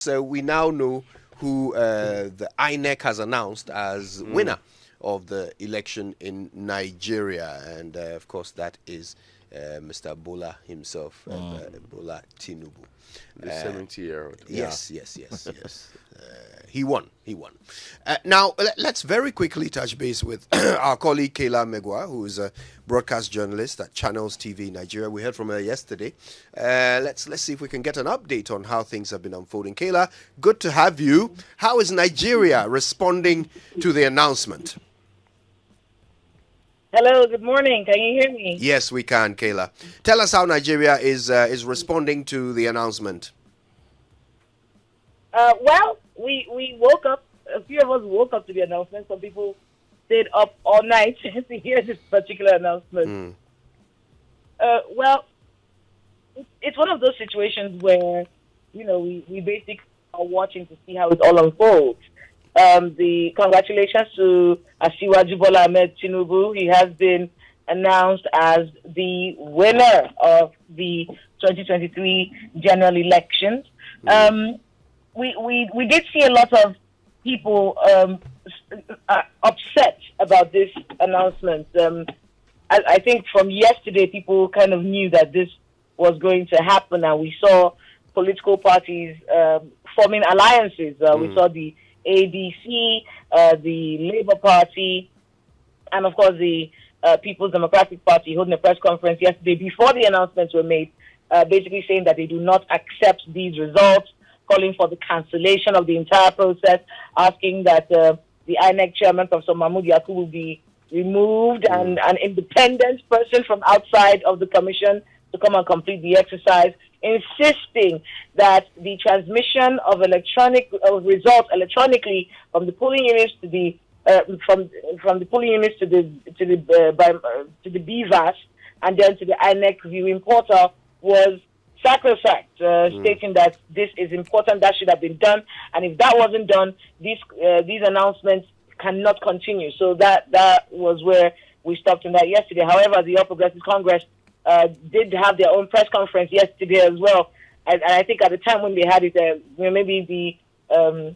So we now know who the INEC has announced as winner of the election in Nigeria, and of course that is Mr. Bola himself, Bola Tinubu. The 70-year-old. Yes. He won. Now, let's very quickly touch base with our colleague Kayla Megwa, who is a broadcast journalist at Channels TV Nigeria. We heard from her yesterday. Let's see if we can get an update on how things have been unfolding. Kayla, good to have you. How is Nigeria responding to the announcement? Hello, good morning. Can you hear me? Yes, we can, Kayla. Tell us how Nigeria is responding to the announcement. Well, we woke up, a few of us woke up to the announcement. Some people stayed up all night to hear this particular announcement. Well, it's one of those situations where, we basically are watching to see how it all unfolds. The congratulations to Asiwaju Bola Ahmed Tinubu. He has been announced as the winner of the 2023 general elections. We did see a lot of people upset about this announcement. I think from yesterday, people kind of knew that this was going to happen, and we saw political parties forming alliances. We saw the ADC, the Labour Party, and of course the People's Democratic Party holding a press conference yesterday before the announcements were made, basically saying that they do not accept these results, calling for the cancellation of the entire process, asking that the INEC chairman, Professor Mahmoud Yakubu, will be removed and an independent person from outside of the commission to come and complete the exercise, insisting that the transmission of results electronically from the polling units to the from the polling units to the BVAS and then to the INEC viewing portal was sacrosanct, stating that this is important, that should have been done, and if that wasn't done, these announcements cannot continue. So that was where we stopped on that yesterday. However, the All Progressives Congress did have their own press conference yesterday as well, and I think at the time when they had it, maybe the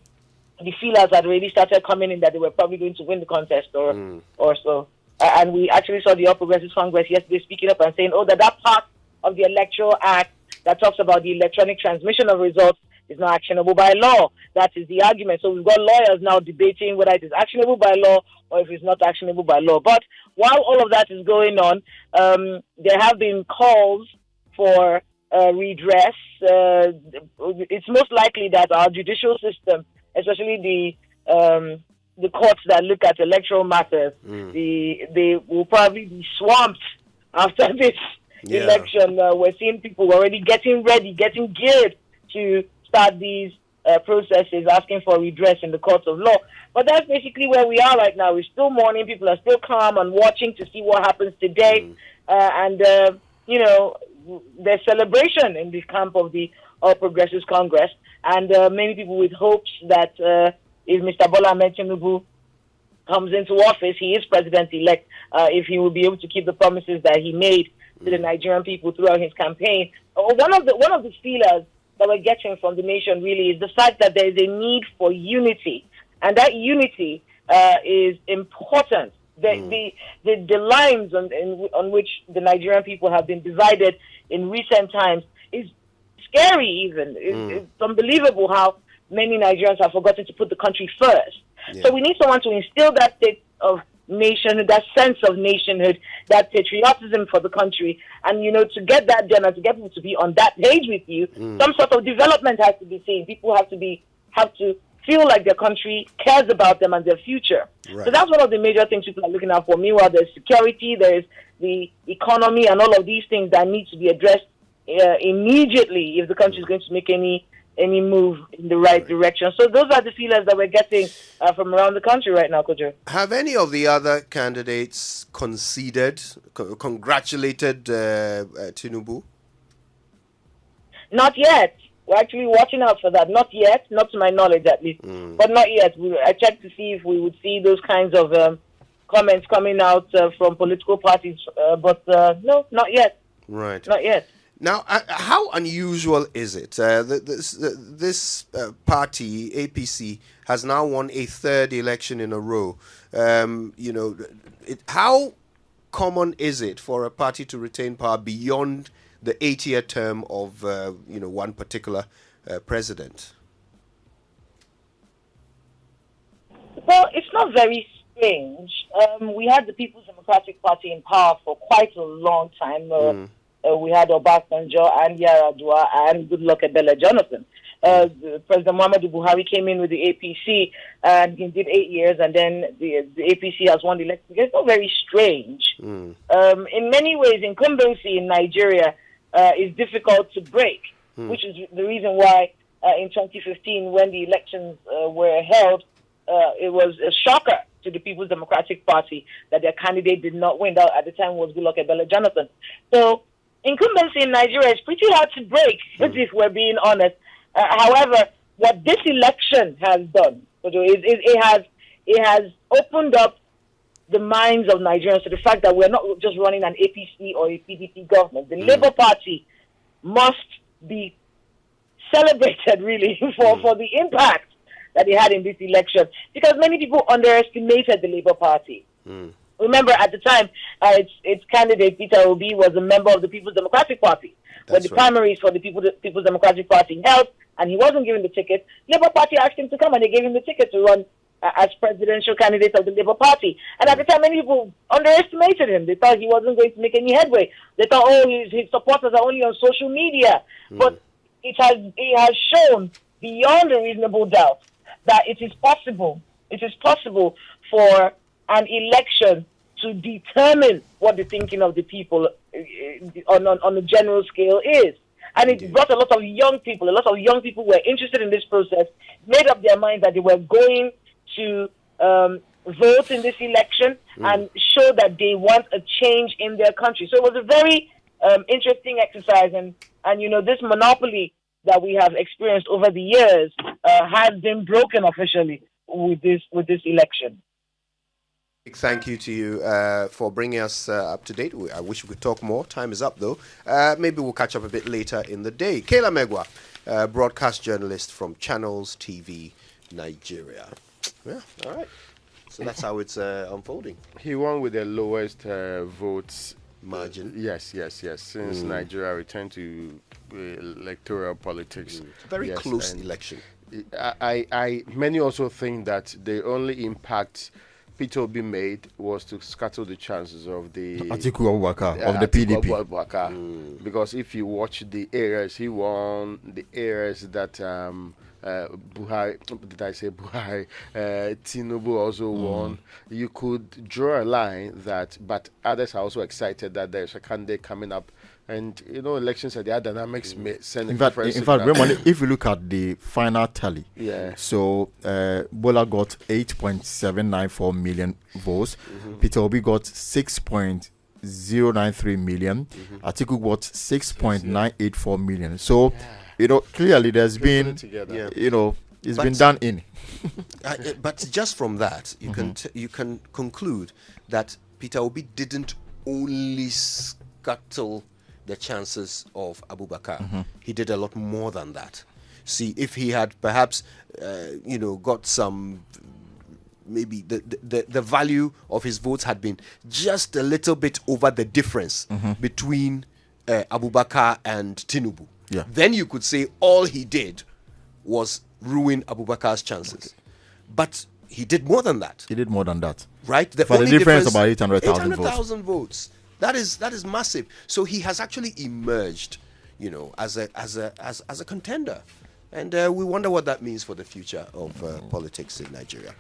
feelers had already started coming in that they were probably going to win the contest or so. And we actually saw the All Progressives Congress yesterday speaking up and saying, that part of the Electoral Act that talks about the electronic transmission of results is not actionable by law. That is the argument. So we've got lawyers now debating whether it is actionable by law or if it's not actionable by law. But while all of that is going on, there have been calls for redress. It's most likely that our judicial system, especially the courts that look at electoral matters, they will probably be swamped after this election. We're seeing people already getting ready, getting geared to start these processes, asking for redress in the courts of law. But that's basically where we are right now. We're still mourning. People are still calm and watching to see what happens today. There's celebration in the camp of the All Progressives Congress, and many people with hopes that if Mr. Bola Ahmed Tinubu comes into office, he is president-elect, if he will be able to keep the promises that he made to the Nigerian people throughout his campaign. One of the feelers that we're getting from the nation really is the fact that there is a need for unity, and that unity is important. The lines on which the Nigerian people have been divided in recent times is scary even. It's unbelievable how many Nigerians have forgotten to put the country first. So we need someone to instill that state of nation, that sense of nationhood, that patriotism for the country, and to get that done and to get people to be on that page with you, some sort of development has to be seen. People have to feel like their country cares about them and their future. Right. So that's one of the major things people are looking out for. Meanwhile, there's security, there's the economy, and all of these things that need to be addressed immediately if the country is going to make any move in the right direction. So those are the feelers that we're getting from around the country right now, Kojo. Have any of the other candidates congratulated Tinubu? Not yet. We're actually watching out for that. Not yet, not to my knowledge at least, but not yet. I checked to see if we would see those kinds of comments coming out from political parties, but no, not yet. Right. Not yet. Now, how unusual is it? This party, APC, has now won a third election in a row. How common is it for a party to retain power beyond the 8-year term of one particular president? Well, it's not very strange. We had the People's Democratic Party in power for quite a long time. We had Obasanjo and Yaradua and Goodluck Ebele Jonathan. President Muhammadu Buhari came in with the APC and he did 8 years, and then the APC has won the election. It's not very strange. In many ways, incumbency in Nigeria is difficult to break, which is the reason why in 2015, when the elections were held, it was a shocker to the People's Democratic Party that their candidate did not win. That at the time was Goodluck Ebele Jonathan. So incumbency in Nigeria is pretty hard to break, if we're being honest. However, what this election has done, it has opened up the minds of Nigerians to the fact that we're not just running an APC or a PDP government. The Labour Party must be celebrated, really, for the impact that they had in this election, because many people underestimated the Labour Party. Remember, at the time, its candidate, Peter Obi, was a member of the People's Democratic Party. When the primaries for the People's Democratic Party held, and he wasn't given the ticket, Labour Party asked him to come, and they gave him the ticket to run as presidential candidate of the Labour Party. And at the time, many people underestimated him. They thought he wasn't going to make any headway. They thought, his supporters are only on social media. But it has shown beyond a reasonable doubt that it is possible for an election to determine what the thinking of the people on a general scale is. And it brought a lot of young people were interested in this process, made up their minds that they were going to vote in this election and show that they want a change in their country. So it was a very interesting exercise, and this monopoly that we have experienced over the years has been broken officially with this election. Thank you to you for bringing us up to date. I wish we could talk more. Time is up, though. Maybe we'll catch up a bit later in the day. Kayla Megwa, broadcast journalist from Channels TV, Nigeria. Yeah, all right. So that's how it's unfolding. He won with the lowest votes margin. Yes. Since Nigeria returned to electoral politics. Very close election. Many also think that the only impact Peter Obi made was to scatter the chances of the Atiku Abubakar of the PDP. Because if you watch the areas he won, the areas that Buhari, Tinubu also won, you could draw a line that, but others are also excited that there's a candidate coming up. And elections and their dynamics may send in fact, if you look at the final tally, so Bola got 8.794 million votes, Peter Obi got 6.093 million, Atiku got 6.984 million. So, clearly there's been, it's been done in. But just from that, you can conclude that Peter Obi didn't only scuttle the chances of Abubakar. He did a lot more than that. See, if he had perhaps, got some, maybe the value of his votes had been just a little bit over the difference between Abubakar and Tinubu. Yeah. Then you could say all he did was ruin Abubakar's chances. But he did more than that. He did more than that. Right? The difference about 800,000 votes. That is massive. So he has actually emerged, as a contender, and we wonder what that means for the future of politics in Nigeria.